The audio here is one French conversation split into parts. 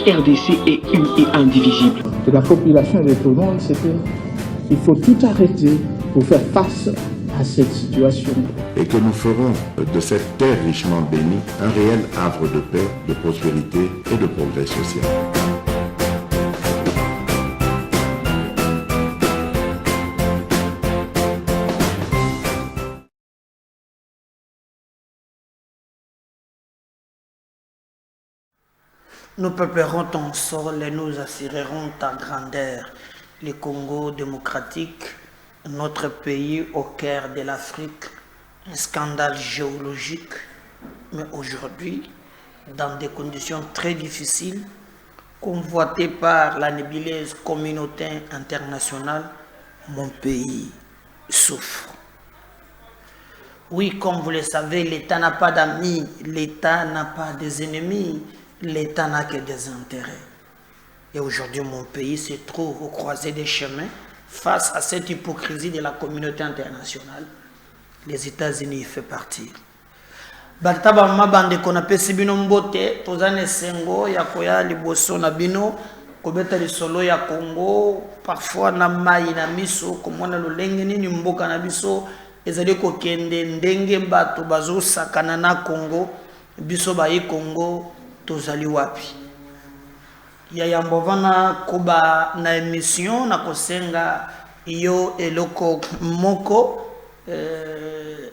RDC est une et indivisible. De la population de Tonon, c'est qu'il faut tout arrêter pour faire face à cette situation. Et que nous ferons de cette terre richement bénie un réel havre de paix, de prospérité et de progrès social. Nous peuplerons ton sol et nous assurerons ta grandeur. Le Congo démocratique, notre pays au cœur de l'Afrique, un scandale géologique, mais aujourd'hui, dans des conditions très difficiles, convoité par la nébuleuse communauté internationale, mon pays souffre. Oui, comme vous le savez, l'État n'a pas d'amis, l'État n'a pas des ennemis, l'État n'a que des intérêts. Et aujourd'hui, mon pays se trouve au croisé des chemins face à cette hypocrisie de la communauté internationale. Les États-Unis y font partie. Bataba mabande kona pesi bino mbote tozane sengo ya koya liboso na bino kobeta lisolo ya Congo parfois na mai na miso komona lolenge nini mboka na biso ezali kokende ndenge bato bazo sakana na Congo biso ba yi Congo tozali wapi ya yambovana koba na émission na kosenga iyo eloko moko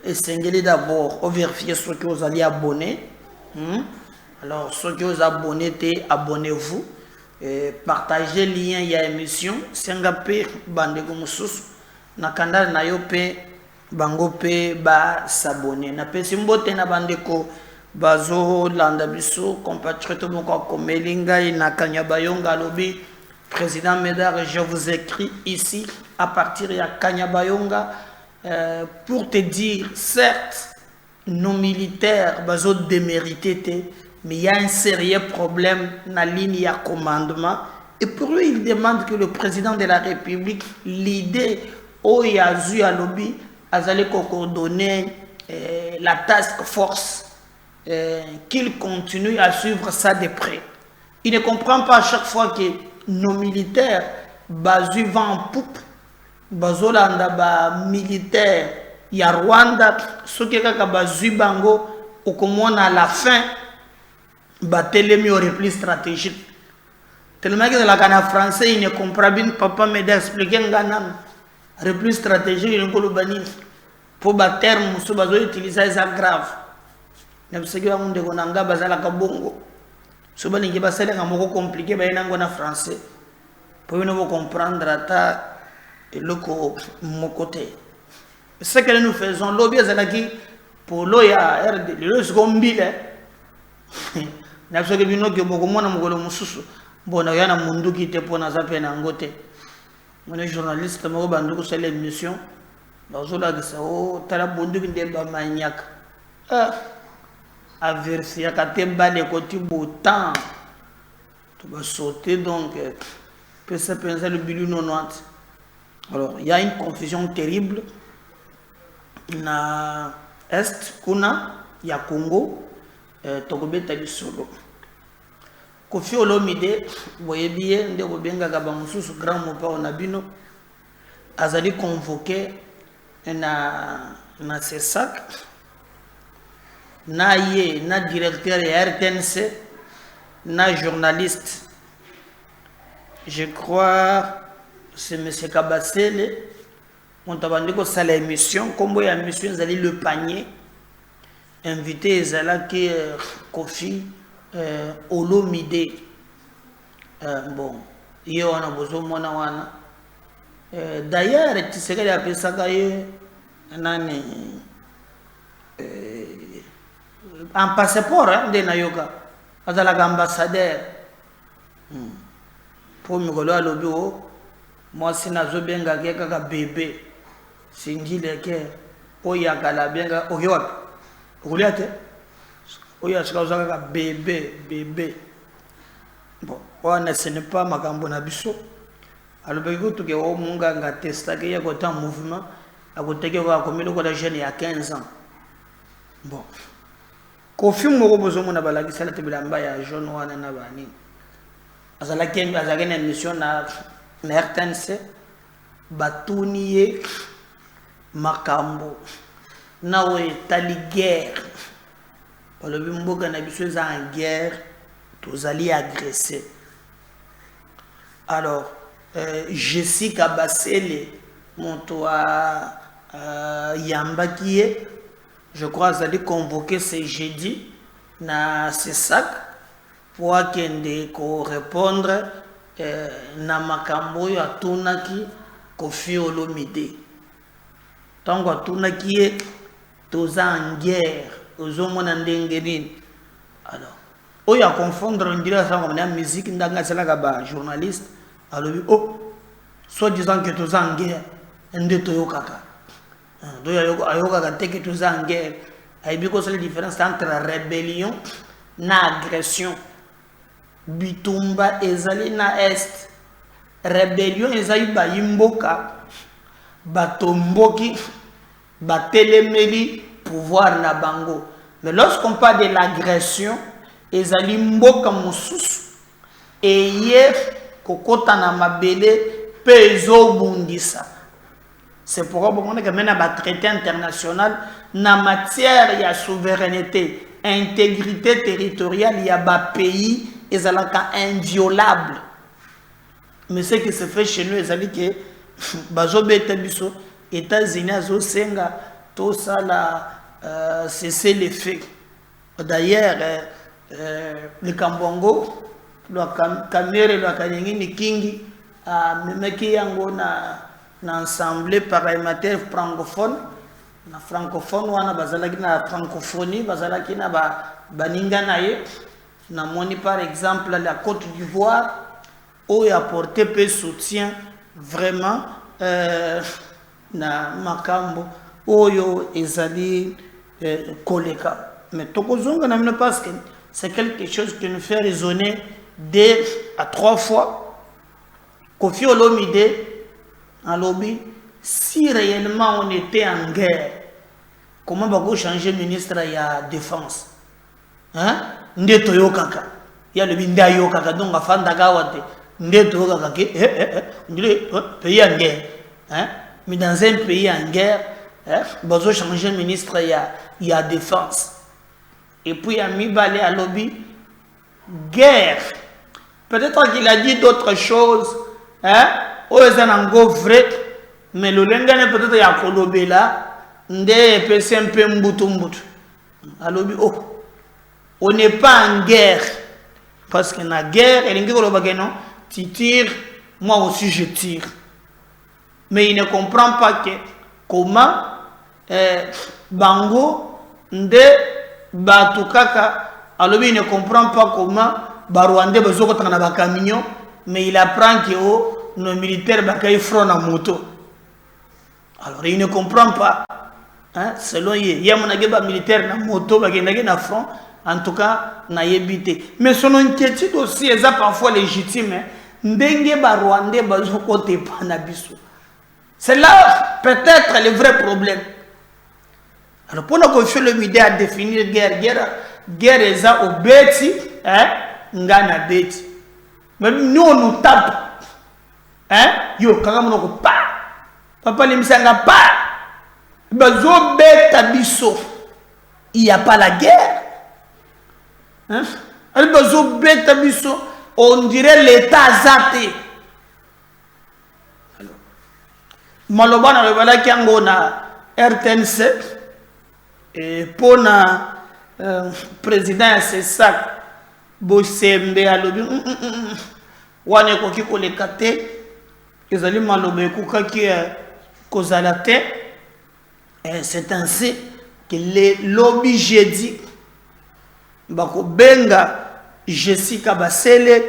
essayez d'abord vérifier ceux qui vous allez abonner. Alors ceux qui vous abonnez, abonnez-vous. Partagez le lien, il y a émission. Singapé bandego mususu. Na canal na yope bango pe ba s'abonner. Na pesi mbote na bandeko bazo landa biso compatriote moko komelinga ina Kanyabayonga lobi président Médard, je vous écris ici à partir de Kanyabayonga. Pour te dire, certes, nos militaires ont démérité, mais il y a un sérieux problème dans la ligne de commandement. Et pour lui, il demande que le président de la République, l'idée où il y a eu à lobby, a coordonner la task force, qu'il continue à suivre ça de près. Il ne comprend pas à chaque fois que nos militaires vont en poupe. Bazolanda ba militaire ya Rwanda soki kaka bazui bango okomona à la fin batelemi au repli stratégique tellement que la Ghana français il ne comprend bien papa me d'expliquer ngana repli stratégique il ngolo bani pour ba terme so bazo utiliser ça grave na biseki ba munde ko nanga bazala ka bongo so balingi basale ngamoko compliqué ba ina ngona français pour nous comprendre ata et le côté. Ce que nous faisons, lobby azalaki pour l'oya RD, le secombile. N'a pas que bino que beaucoup moins mongolo mususu. Bon, na yana mundu qui te pona zape na ngote. Mon journaliste mo bandu sur l'émission. Bazola que ça o tala bundu qui ndeba maniaque. A verser à katemba de côté boutan. Tu vas sauter donc peut se penser le bilu nonoante. Alors, il y a une confusion terrible. Na Est, kuna, ya Congo, Togobeta Bissolo. Kofi Olomide, Boyebie, Nde Bobenga Gabamusu, grand mopa onabino, Azali convoqué na CESAC, na ye, na directeur RTNC, na journaliste. Je crois. C'est M. Kabassele, on t'a dit que c'est l'émission, comme il y a l'émission, vous allez le panier, invité Zalaki Kofi Olomide. Bon, il y a besoin de moi. D'ailleurs, tu sais qu'il y a appelé ça un passeport de Nayoka, un ambassadeur. Pour me coller à l'obéo. Moi, si je suis un bébé, si je suis un bébé, bon, ce n'est pas ma gambonabiso. Alors, tu as un test qui est en mouvement, à côté de la jeune il y a 15 ans. Bon, Kofi Moro Bozomo na balaki sala te bilamba ya jaune wana na bani. azalaki na émission na RTNC batuni ye makambo nawe etali guerre balobi mboka na biso eza en guerre tozali agressé. Alors Jessica Basele moto yambaki ye, je crois azali convoqué ce jeudi na CESAC pour akende ko répondre na makambo ya tunaki Koffi Olomide. Tango atunaki ye toza en guerre ozomona ndenge nini. Alors oyo a confondre on dirait ça comme la musique ndanga selaka ba journaliste alobi oh soit disant que toza en guerre nde toyokaka do ayokaka te que toza en guerre aibi ko la différence entre rébellion na agression. Bitumba ezali na est, rébellion ezali ba yimboka batomboki batelemeli pouvoir na bango. Mais lorsqu'on parle de l'agression ezali mboka mosusu eye kokota na mabele pe ezobundisa. C'est pourquoi on a un traité international na matière ya souveraineté, intégrité territoriale, il y a des pays ezalaka inviolable. Mais ce qui se fait chez nous ezali que bazobeta biso États-Unis azosenga tout ça là cesser les faits. D'ailleurs le Kambongo le Kamere le Kanyengi ni kingi memeki yango na assemblée parlementaire francophone na francophone wana bazalaki na francophonie bazalaki na baninga na ye na moni par exemple la Côte d'Ivoire où il a apporté peu soutien vraiment na makambo oyo ezali koleka. Mais tokozonga na mino parce que c'est quelque chose qui nous fait raisonner 2 à 3 fois. Koffi Olomide en lobby, si réellement on était en guerre, comment va changer ministre de la défense? Hein? Nde toyokaka. Il y a le binda yokaka donc afanda kawate. Nde toyokaka ke pays en guerre. Hein? Mais dans un pays en guerre, va changer ministre il y a défense. Et puis il a mis balai à lobby guerre. Peut-être qu'il a dit d'autres choses, hein? Vrai, mais le lengane peut-être ya kolobela nde pese un peu mbutu. Alobi oh, on n'est pas en guerre parce que la guerre elle ngi kolobaka non, tu tires, moi aussi je tire. Mais il ne comprend pas que comment bango nde batukaka alobi il ne comprend pas comment Barwande bazoko tanga na camion, mais il apprend que oh, nos militaires bakayi front na moto. Alors il ne comprend pas. Hein? Selon lui, il y a un militaire na moto bakendaki na front, en tout cas na yebite. Mais son inquiétude aussi est parfois légitime. Ndenge ba Rwandais bazoko te pa na biso. C'est là peut-être le vrai problème. Alors pour nous faire le idée à définir guerre est ça au bêti, hein? Ngana bêti. Mais nous on nous tape. Hein? Yo, kaka monoko pa. Papa limsanga pa. Bazo beta biso. Il n'y a pas la guerre. Hein? Bazo beta biso. On dirait l'état azate. Maloba na rebala kiango na RTNC. Et pour na président CESAC Bosembe alobi wane koki kolekate ezali maloba ekukaki kozala te. C'est ainsi que les lobby jeudi bako benga Jessica Basele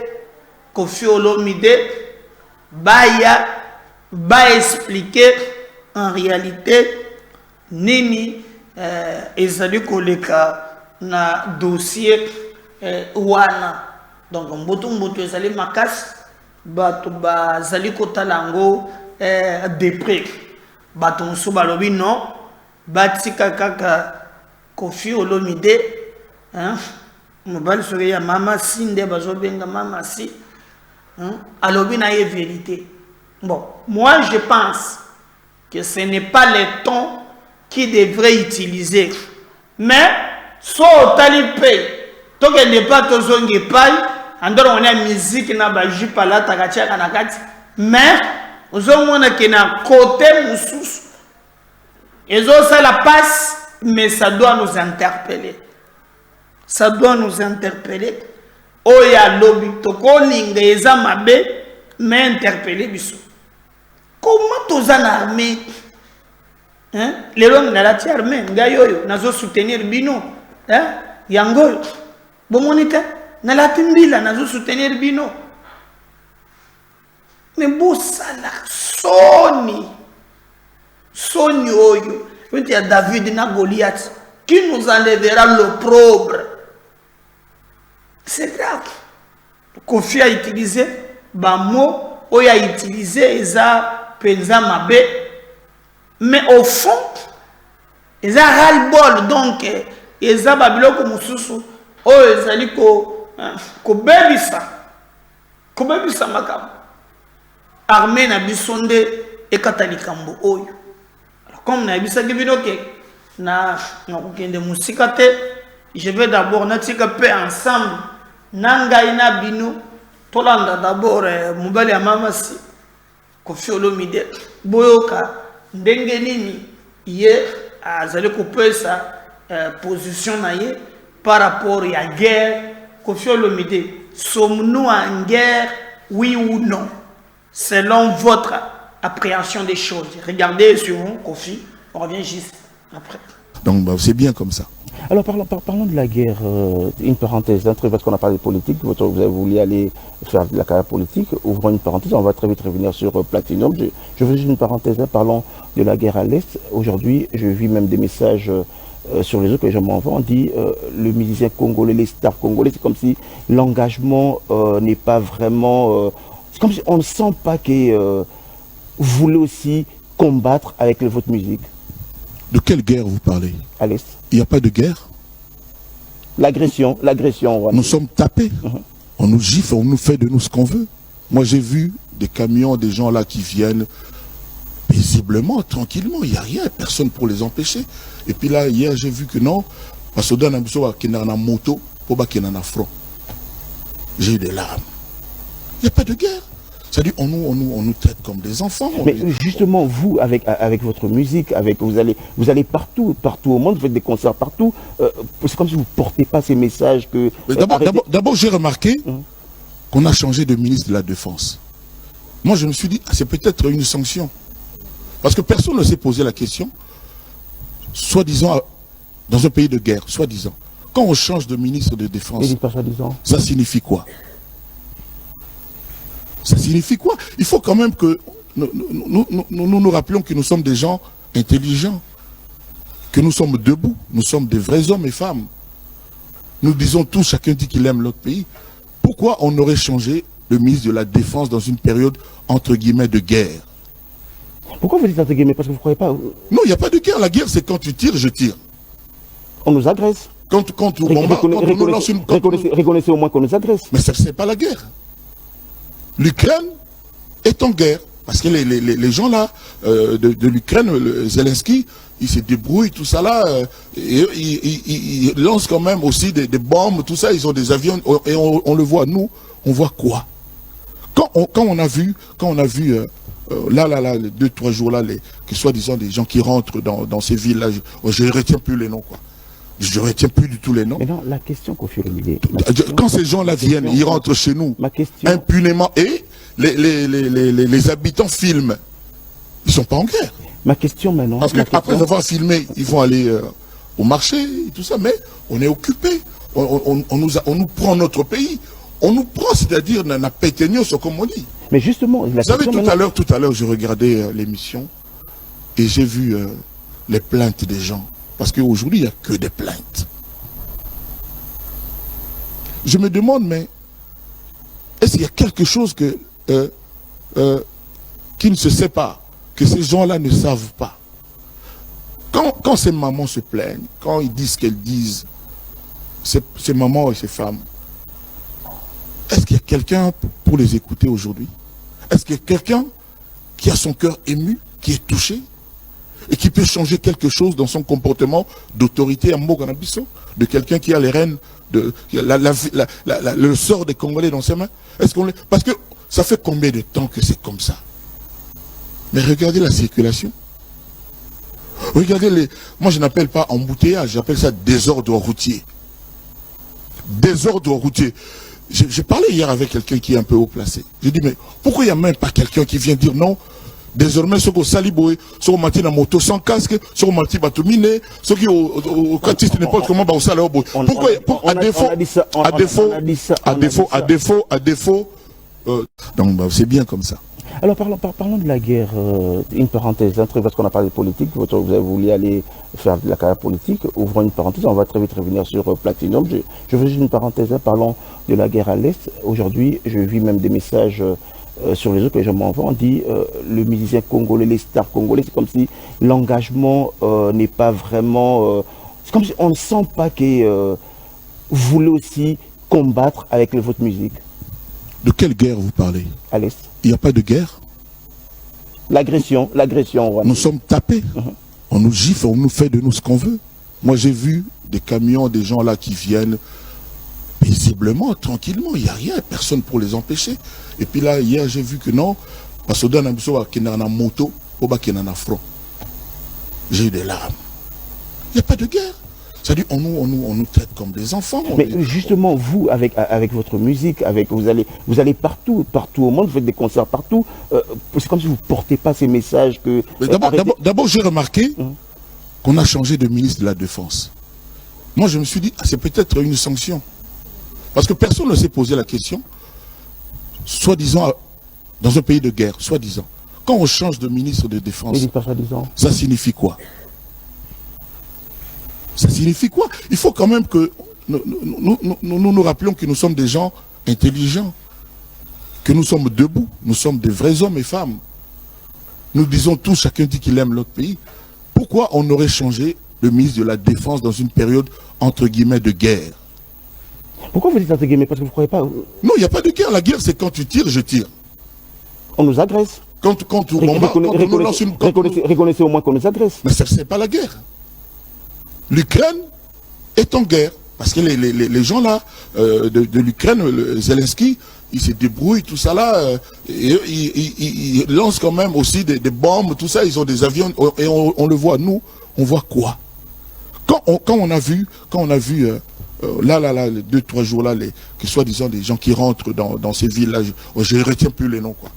Koffi Olomide baya ba expliquer en réalité nini ezali koleka na dossier wana. Donc mboto ezali makasi bato bazali kotala ngo de près. Bato nso balobi non batika kaka Koffi Olomide hein mobali soki ya mama si nde bazobenga mama si alors il y a vérité. Bon, moi je pense que ce n'est pas le ton qu'il devrait utiliser. Mais, si on paye, tant qu'elle n'est pas tous on a une musique qui n'a pas de jupe à la tagatia kanakati. Mais, on a un côté moussous. Et ça la passe, mais ça doit nous interpeller. Ça doit nous interpeller. Oh ya lobby, toko linga eza mabe, mais interpeller biso. Comment tous en armée? Hein? Les gens na la armée, ngayoyo, nazo soutenir bino. Hein? Yango. Bon monita, na la timbila, nazo soutenir bino. Mais bon ça la Sony. Sony oyo. Il y a David na Goliath qui nous enlèvera l'opprobre. C'est grave. Kofi a utilisé Bamo, ou a utilisé Eza Penza Mabe. Mais au fond, Eza ras-le-bol. Donc, Eza Babyloko Moussousou, ou Eza Liko, Kobebisa. Kobebisa Makam. Armée na bisonde et Katalikambo. Alors, comme na bisa Gibinoke, na kukende musikate, je vais d'abord natika pe ensemble. Nanga ina bino tolanda d'abord mobali ya mama si Koffi Olomide boyoka ndenge nini ye azali kopesa position na ye par rapport à la guerre. Koffi Olomide, sommes-nous en guerre, oui ou non, selon votre appréhension des choses? Regardez sur vous, Koffi, on revient juste après. Donc bah, c'est bien comme ça. Alors parlons de la guerre, une parenthèse, parce qu'on a parlé de politique, vous avez voulu aller faire de la carrière politique, ouvrons une parenthèse, on va très vite revenir sur Platinum. Je veux juste une parenthèse, là, parlons de la guerre à l'Est. Aujourd'hui, je vis même des messages sur les réseaux que les gens m'envoient, on dit le musicien congolais, les stars congolais, c'est comme si l'engagement n'est pas vraiment... c'est comme si on ne sent pas que vous voulez aussi combattre avec votre musique. De quelle guerre vous parlez? À l'Est. Il n'y a pas de guerre. L'agression. Voilà. Nous sommes tapés. On nous gifle, on nous fait de nous ce qu'on veut. Moi, j'ai vu des camions, des gens là qui viennent paisiblement, tranquillement. Il n'y a rien, personne pour les empêcher. Et puis là, hier, j'ai vu que non, parce que dans la moto, pour qu'il y ait un front. J'ai eu des larmes. Il n'y a pas de guerre. C'est-à-dire on nous traite comme des enfants. Mais justement, vous, avec votre musique, vous allez partout au monde, vous faites des concerts partout. C'est comme si vous ne portez pas ces messages que... D'abord, j'ai remarqué qu'on a changé de ministre de la Défense. Moi, je me suis dit, c'est peut-être une sanction. Parce que personne ne s'est posé la question, soi-disant, dans un pays de guerre, soi-disant. Quand on change de ministre de Défense, ça signifie quoi? Ça signifie quoi? Il faut quand même que nous rappelions que nous sommes des gens intelligents, que nous sommes debout, nous sommes des vrais hommes et femmes. Nous disons tous, chacun dit qu'il aime notre pays. Pourquoi on aurait changé le ministre de la Défense dans une période, entre guillemets, de guerre? Pourquoi vous dites entre guillemets? Parce que vous ne croyez pas... Non, il n'y a pas de guerre. La guerre, c'est quand tu tires, je tire. On nous agresse. Reconnaissez au moins qu'on nous agresse. Mais ce n'est pas la guerre. L'Ukraine est en guerre. Parce que les gens là, de l'Ukraine, Zelensky, ils se débrouillent, tout ça là, ils lancent quand même aussi des bombes, tout ça, ils ont des avions, et on le voit. Nous, on voit quoi? Quand on a vu, là, 2-3 jours là, que soi-disant des gens qui rentrent dans ces villes là, je ne retiens plus les noms, quoi. Je ne retiens plus du tout les noms. Mais non, la question, Koffi Olomide. Quand ces gens-là viennent, ils rentrent chez nous impunément et les habitants filment. Ils ne sont pas en guerre. Ma question maintenant. Parce qu'après avoir filmé, ils vont aller au marché et tout ça, mais on est occupé. On nous prend notre pays. On nous prend, c'est-à-dire, n'a pétégno, comme on dit. Mais justement, vous savez, tout à l'heure, je regardais l'émission et j'ai vu les plaintes des gens. Parce qu'aujourd'hui, il n'y a que des plaintes. Je me demande, mais est-ce qu'il y a quelque chose qui ne se sait pas, que ces gens-là ne savent pas? Quand ces mamans se plaignent, quand ils disent ce qu'elles disent, ces mamans et ces femmes, Est-ce qu'il y a quelqu'un pour les écouter aujourd'hui? Est-ce qu'il y a quelqu'un qui a son cœur ému, qui est touché et qui peut changer quelque chose dans son comportement d'autorité à Moganabiso, de quelqu'un qui a les rênes, le sort des Congolais dans ses mains? Est-ce qu'on Parce que ça fait combien de temps que c'est comme ça? Mais regardez la circulation. Regardez les... Moi je n'appelle pas embouteillage, j'appelle ça désordre routier. Désordre routier. J'ai parlé hier avec quelqu'un qui est un peu haut placé. J'ai dit, mais pourquoi il n'y a même pas quelqu'un qui vient dire non? Désormais, ceux qui ont saliboé, ceux qui ont menti dans moto sans casque, ceux qui ont menti batumine, ceux qui ont catiste n'importe comment, au salaire. Pourquoi, à défaut, donc c'est bien comme ça. Alors parlons de la guerre, une parenthèse, un truc parce qu'on a parlé de politique, vous avez voulu aller faire de la carrière politique, ouvrons une parenthèse, on va très vite revenir sur Platinum. Je fais juste une parenthèse, parlons de la guerre à l'Est. Aujourd'hui, je vis même des messages sur les réseaux que les gens m'envoient, on dit le musicien congolais, les stars congolais, c'est comme si l'engagement n'est pas vraiment... c'est comme si on ne sent pas que vous voulez aussi combattre avec votre musique. De quelle guerre vous parlez? À l'Est. Il n'y a pas de guerre. L'agression. Nous sommes tapés. On nous gifle, on nous fait de nous ce qu'on veut. Moi j'ai vu des camions, des gens là qui viennent paisiblement, tranquillement, il n'y a rien, personne pour les empêcher. Et puis là, hier, j'ai vu que non, parce que dans la moto, au front. J'ai eu des larmes. Il n'y a pas de guerre. C'est-à-dire, on nous traite comme des enfants. Mais justement, vous, avec votre musique, vous allez partout au monde, vous faites des concerts partout. C'est comme si vous ne portez pas ces messages que... D'abord, j'ai remarqué qu'on a changé de ministre de la Défense. Moi, je me suis dit, c'est peut-être une sanction. Parce que personne ne s'est posé la question, soi-disant, dans un pays de guerre, soi-disant. Quand on change de ministre de Défense, ça signifie quoi? Ça signifie quoi? Il faut quand même que nous rappelions que nous sommes des gens intelligents, que nous sommes debout, nous sommes des vrais hommes et femmes. Nous disons tous, chacun dit qu'il aime notre pays. Pourquoi on aurait changé le ministre de la Défense dans une période, entre guillemets, de guerre? Pourquoi vous dites entre guillemets? Parce que vous ne croyez pas... Non, il n'y a pas de guerre. La guerre, c'est quand tu tires, je tire. On nous agresse. Quand on nous lance une... Reconnaissez au moins qu'on nous agresse. Mais ce n'est pas la guerre. L'Ukraine est en guerre. Parce que les gens là, de l'Ukraine, Zelensky, ils se débrouillent, tout ça là, ils lancent quand même aussi des bombes, tout ça, ils ont des avions, et on le voit. Nous, on voit quoi? Quand on a vu là, les 2-3 jours là, que soi-disant des gens qui rentrent dans ces villes là, je ne retiens plus les noms quoi.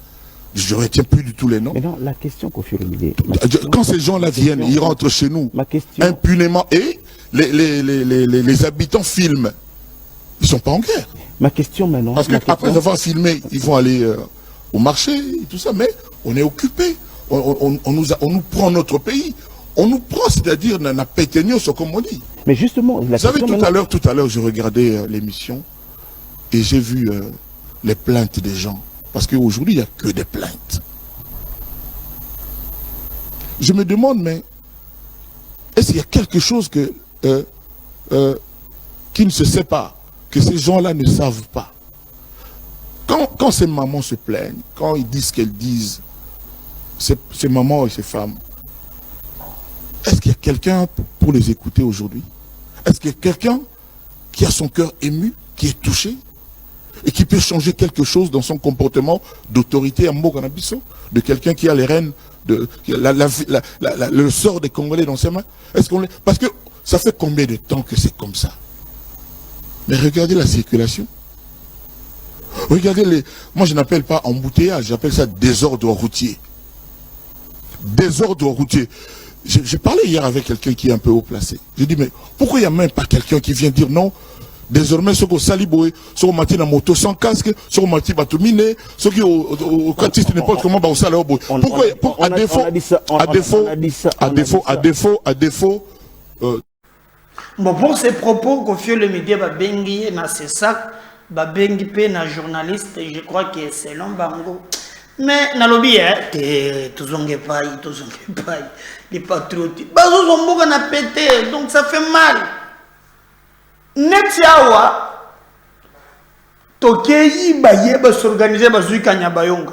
Je ne retiens plus du tout les noms. Mais non, la question Kofi Olomide. Quand ces gens-là viennent, ils rentrent chez nous impunément et les habitants filment. Ils ne sont pas en guerre. Ma question maintenant. Parce qu'après avoir filmé, ils vont aller au marché et tout ça, mais on est occupé. On nous prend notre pays. On nous prend, c'est-à-dire, n'a péténion, comme on dit. Mais justement, vous savez, tout à l'heure, je regardais l'émission et j'ai vu les plaintes des gens. Parce qu'aujourd'hui, il n'y a que des plaintes. Je me demande, mais est-ce qu'il y a quelque chose qui ne se sait pas, que ces gens-là ne savent pas? Quand ces mamans se plaignent, quand ils disent ce qu'elles disent, ces mamans et ces femmes, est-ce qu'il y a quelqu'un pour les écouter aujourd'hui? Est-ce qu'il y a quelqu'un qui a son cœur ému, qui est touché et qui peut changer quelque chose dans son comportement d'autorité à Moganabiso, de quelqu'un qui a les rênes, le sort des Congolais dans ses mains? Parce que ça fait combien de temps que c'est comme ça? Mais regardez la circulation. Regardez moi je n'appelle pas embouteillage, j'appelle ça désordre routier. Désordre routier. J'ai parlé hier avec quelqu'un qui est un peu haut placé. J'ai dit, mais pourquoi il n'y a même pas quelqu'un qui vient dire non? Désormais, ceux qui ont saliboé, ceux qui ont menti dans moto sans casque, ceux qui ont menti batumine, ceux qui ont catiste n'importe comment, au salaire. Pourquoi, à défaut, Bon, pour ces propos, Kofi Olomide Babengi, c'est ça, Babengi pe na journaliste, je crois que c'est selon Bango. Mais na lobby que tozonge paille, les patriotes, bazo zomboka na pété, donc ça fait mal. Netiawa, Tokei Baye s'organiser bazui Kanyabayonga.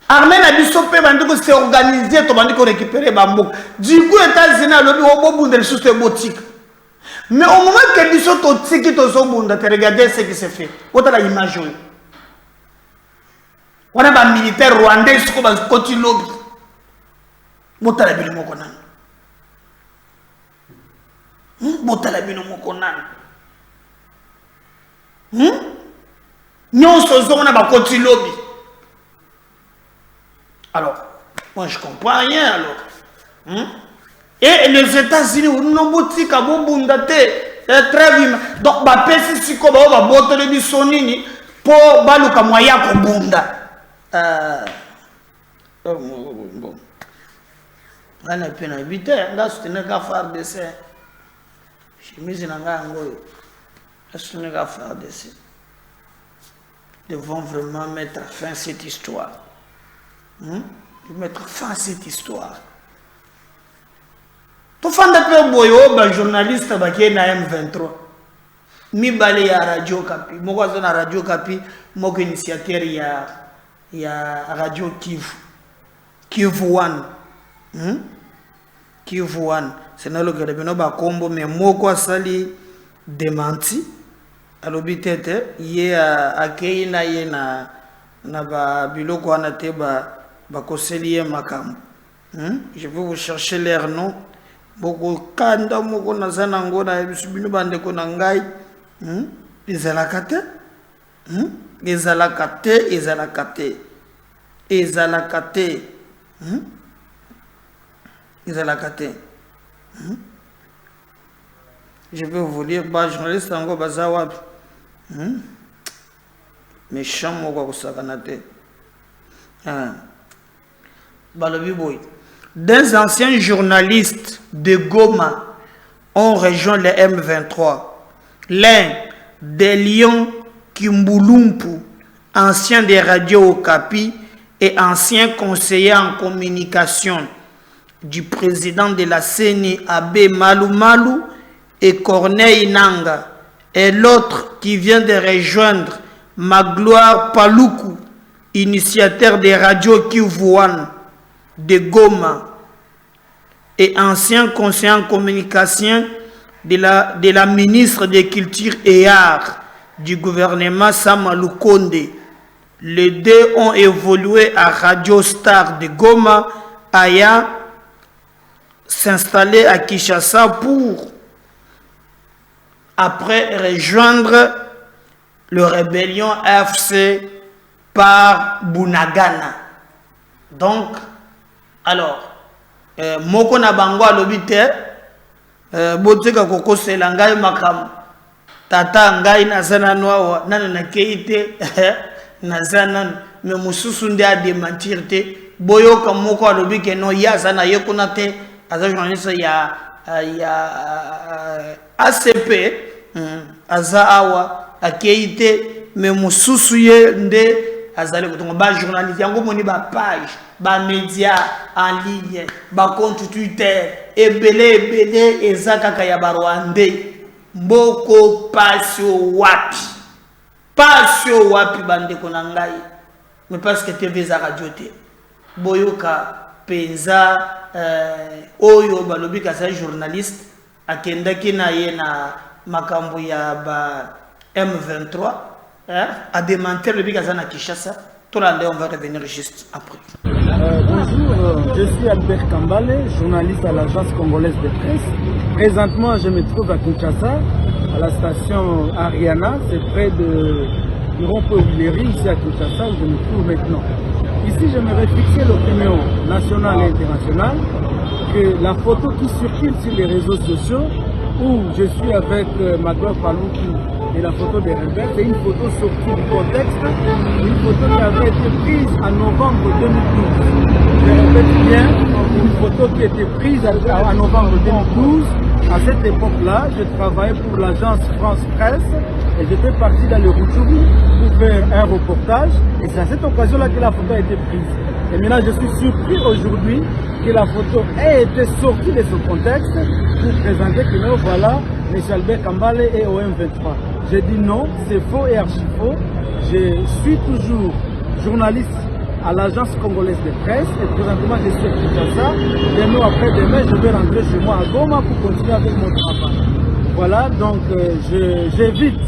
Armée na biso pe bandi ko s'est organisé to bandi ko récupérer bambo. Du coup États-Unis a lobi obo bundel sous ce boutique. Mais au moment que biso to tiki to so bunda te regardez ce qui s'est fait. Ota la image. On a ba militaire rwandais ko ba koti lobi. Mota la bino moko nan. Mota la bino moko nan. Nyonso zo na ba koti lobi. Alors, moi je comprends rien alors. Et les États-Unis, on boutique à Bobundate, très vite. Donc, ma pèse si comme on va botter du sonini pour baluka moya kobunda. Bon. On a peine à éviter, là c'est une affaire de ça. Je me dis nanga ngoyo. C'est une affaire de ça. Devons vraiment mettre fin à cette histoire. Mettre fin à cette histoire. Tu fais un boyo, un journaliste qui est na M23. Mi balé à Radio Kapi. Moi, je suis à Radio Kapi. Moi, je suis initiateur il y a Radio Kivu One. Kivu One. C'est là que je suis combo, mais moi, je suis démenti. Alors, il y a accueilli na ba biloko wana te ba koseli makam. Je vais vous chercher leur nom. Boko kanda moko nazana ngona bisubinu bande ko nangai. Ezalakate. Ezalakate. Je vais vous lire ba journaliste ngo bazawa. Méchant moko kosakanate. Des anciens journalistes de Goma ont rejoint le M23. L'un des Lions Kimbulumpu, ancien des radios Okapi et ancien conseiller en communication du président de la CENI Abbé Malumalu et Corneille Nanga, et l'autre qui vient de rejoindre Magloire Paluku, initiateur des radios Kivu One de Goma et ancien conseiller en communication de la ministre de Culture et Arts du gouvernement Samalou Konde. Les deux ont évolué à Radio Star de Goma, Aya, s'installer à Kinshasa pour après rejoindre le rébellion FC par Bunagana. Donc, alors, moko na bango alobite, botika koko selangai makam, tata ngai nazana noa nana na keite, nazana me mususu nde a démentir te, boyoka moko alobike no ya zana yekuna te, aza journaliste ya ACP, aza awa akeite me mususu ye nde azali kotonga ba journaliste yango moni ba page ba média en ligne ba compte Twitter ebele ezaka kaya ba Rwandais mboko pasio wapi bande ko nangai mais parce que TV za radio te boyoka penza oyo balobi ka sa journaliste akendaki na ye na makambo ya ba M23 à démentir le Bigazana Kinshasa. On va revenir juste après. Bonjour, je suis Albert Kambale, journaliste à l'agence congolaise de presse. Présentement, je me trouve à Kinshasa, à la station Ariana, c'est près du rond-point Villery, ici à Kinshasa, où je me trouve maintenant. Ici, j'aimerais fixer l'opinion nationale et internationale que la photo qui circule sur les réseaux sociaux, où je suis avec Magloire Paluku et la photo des rebelles, c'est une photo sortie du contexte, une photo qui avait été prise en novembre 2012. Je répète bien, une photo qui a été prise en novembre 2012. À cette époque-là, je travaillais pour l'agence France Presse et j'étais parti dans le Rutshuru pour faire un reportage. Et c'est à cette occasion-là que la photo a été prise. Et maintenant, je suis surpris aujourd'hui que la photo ait été sortie de ce contexte pour présenter que nous, voilà, M. Albert Kambale et OM23. J'ai dit non, c'est faux et archi faux. Je suis toujours journaliste à l'agence congolaise de presse et présentement je suis à Kinshasa. Demain après-demain, je vais rentrer chez moi à Goma pour continuer avec mon travail. Voilà, donc j'évite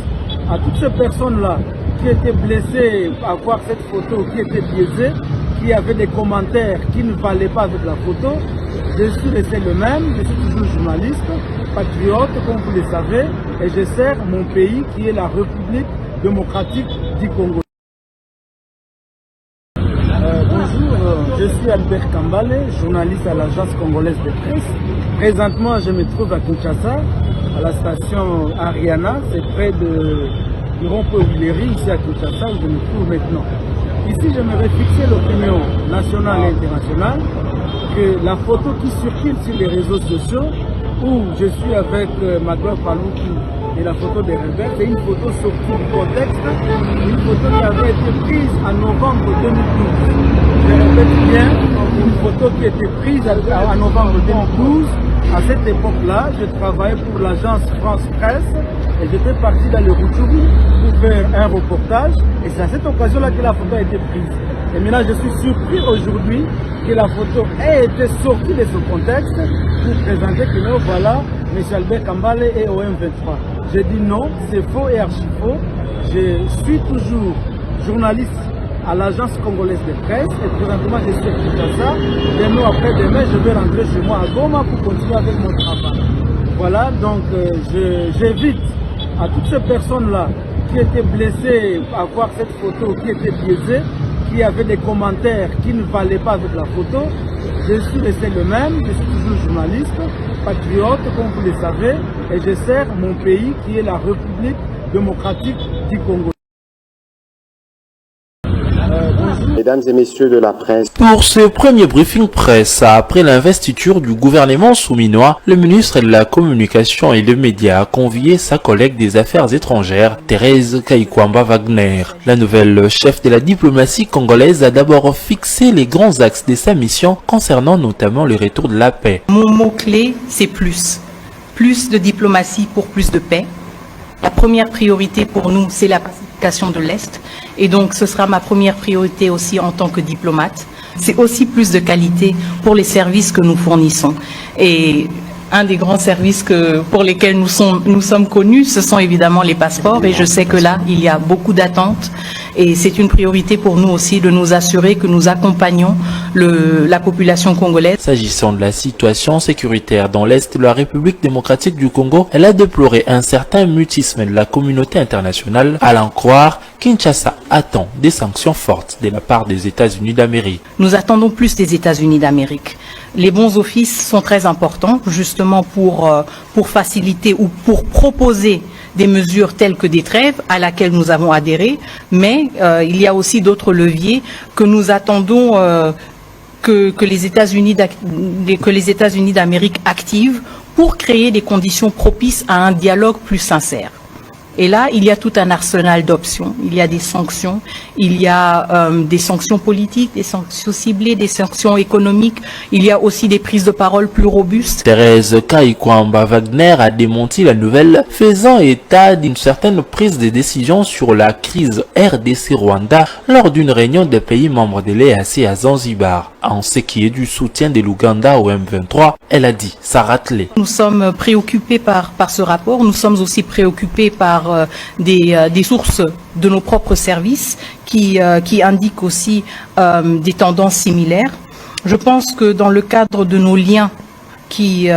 à toutes ces personnes-là qui étaient blessées à voir cette photo, qui étaient biaisées, qui avaient des commentaires qui ne valaient pas avec la photo. Je suis resté le même, je suis toujours journaliste, patriote, comme vous le savez, et je sers mon pays qui est la République démocratique du Congo. Bonjour, je suis Albert Kambale, journaliste à l'agence congolaise de presse. Présentement, je me trouve à Kinshasa, à la station Ariana, c'est près du rond-point Villery, ici à Kinshasa, où je me trouve maintenant. Ici, j'aimerais fixer l'opinion nationale et internationale que la photo qui circule sur les réseaux sociaux, où je suis avec Magloire Palouki et la photo des rebelles, c'est une photo sortie du contexte, une photo qui avait été prise en novembre 2012. Je répète bien, une photo qui a été prise en novembre 2012. À cette époque-là, je travaillais pour l'agence France Presse et j'étais parti dans le Rutshuru pour faire un reportage. Et c'est à cette occasion-là que la photo a été prise. Et maintenant, je suis surpris aujourd'hui que la photo ait été sortie de ce contexte pour présenter que nous, voilà, M. Albert Kambale et OM23. J'ai dit non, c'est faux et archi faux. Je suis toujours journaliste à l'agence congolaise de presse et présentement je suis à Kinshasa. Demain après-demain, je vais rentrer chez moi à Goma pour continuer avec mon travail. Voilà, donc j'évite à toutes ces personnes-là qui étaient blessées à voir cette photo, qui étaient biaisées, qui avaient des commentaires qui ne valaient pas avec la photo. Je suis resté le même, je suis toujours journaliste, patriote, comme vous le savez, et je sers mon pays qui est la République démocratique du Congo. Mesdames et messieurs de la presse. Pour ce premier briefing presse, après l'investiture du gouvernement souminois, le ministre de la Communication et des Médias a convié sa collègue des Affaires étrangères, Thérèse Kaikwamba Wagner. La nouvelle chef de la diplomatie congolaise a d'abord fixé les grands axes de sa mission concernant notamment le retour de la paix. Mon mot-clé, c'est plus. Plus de diplomatie pour plus de paix. La première priorité pour nous, c'est la pacification de l'Est. Et donc, ce sera ma première priorité aussi en tant que diplomate. C'est aussi plus de qualité pour les services que nous fournissons. Et un des grands services pour lesquels nous sommes connus, ce sont évidemment les passeports. Et je sais que là, il y a beaucoup d'attentes. Et c'est une priorité pour nous aussi de nous assurer que nous accompagnons la population congolaise. S'agissant de la situation sécuritaire dans l'Est de la République démocratique du Congo, elle a déploré un certain mutisme de la communauté internationale. À l'en croire, Kinshasa attend des sanctions fortes de la part des États-Unis d'Amérique. Nous attendons plus des États-Unis d'Amérique. Les bons offices sont très importants, justement pour faciliter ou pour proposer des mesures telles que des trêves à laquelle nous avons adhéré, mais il y a aussi d'autres leviers que nous attendons que les États-Unis d'Amérique activent pour créer des conditions propices à un dialogue plus sincère. Et là, il y a tout un arsenal d'options. Il y a des sanctions, il y a des sanctions politiques, des sanctions ciblées, des sanctions économiques. Il y a aussi des prises de parole plus robustes. Thérèse Kaikwamba Wagner a démenti la nouvelle, faisant état d'une certaine prise de décision sur la crise RDC-Rwanda lors d'une réunion des pays membres de l'EAC à Zanzibar. En ce qui est du soutien de l'Ouganda au M23, elle a dit ça ratelait. Nous sommes préoccupés par ce rapport. Nous sommes aussi préoccupés par des sources de nos propres services qui indiquent aussi des tendances similaires. Je pense que dans le cadre de nos liens qui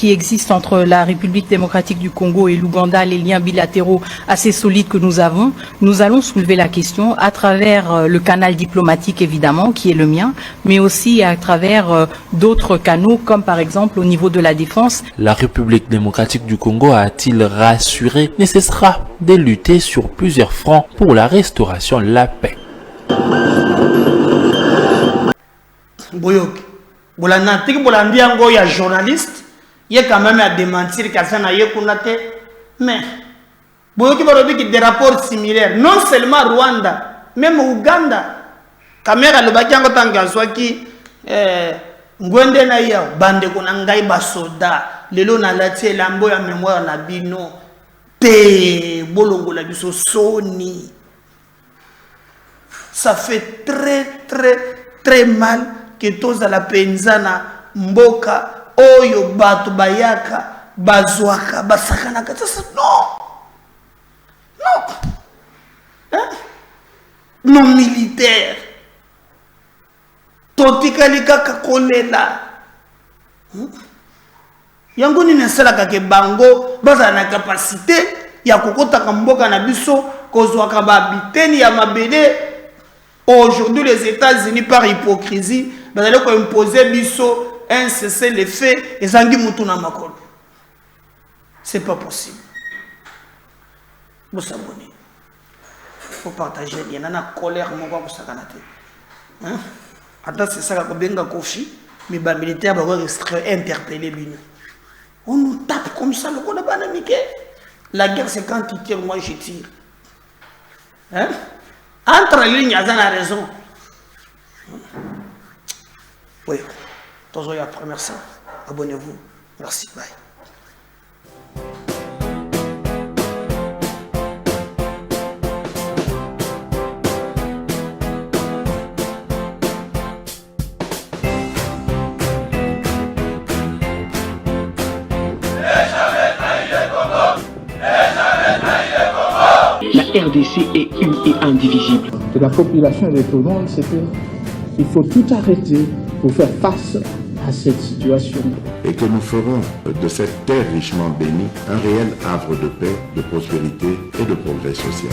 existent entre la République démocratique du Congo et l'Ouganda, les liens bilatéraux assez solides que nous avons, nous allons soulever la question à travers le canal diplomatique évidemment, qui est le mien, mais aussi à travers d'autres canaux, comme par exemple au niveau de la défense. La République démocratique du Congo a-t-il rassuré ne cessera de lutter sur plusieurs fronts pour la restauration de la paix. Boyoki. Bolana tiki bolandi yango ya journaliste, il quand même à démentir qu'Assana Yekunate, mais Boyoki Borobi qui des rapports similaires, non seulement Rwanda, même Ouganda, Caméra le bakiango tanga swaki ngwende na ya bande ko ngai basoda lelo na lati lambo ya mémoire na bino te bolongo la biso soni. Ça fait très mal que tous à la penzana mboka oyo batu bayaka bazwaka basakana kata non hein? Non militaire totikalika kakolela yango ni nesalaka ke bango baza na capacité ya kokota mboka na biso kozwaka babiteni ya mabele. Aujourd'hui les États-Unis par hypocrisie bazali ko imposer biso un cessez-le-feu et zangi mutu na makolo. C'est pas possible. Vous s'abonnez. Faut partager, il y en a colère mon quoi ça kanate. Hein? Attends c'est ça ko benga kofi mais ba militaire ba restreint interpeller bino. On nous tape comme ça le ko na banamike. La guerre c'est quand tu tires moi je tire. Hein? Entre les lignes, il y a raison. Oui, toujours après, merci. Abonnez-vous. Merci, bye. La RDC est une et indivisible. De la population et de tout le monde, c'est qu'il faut tout arrêter pour faire face à cette situation. Et que nous ferons de cette terre richement bénie un réel havre de paix, de prospérité et de progrès social.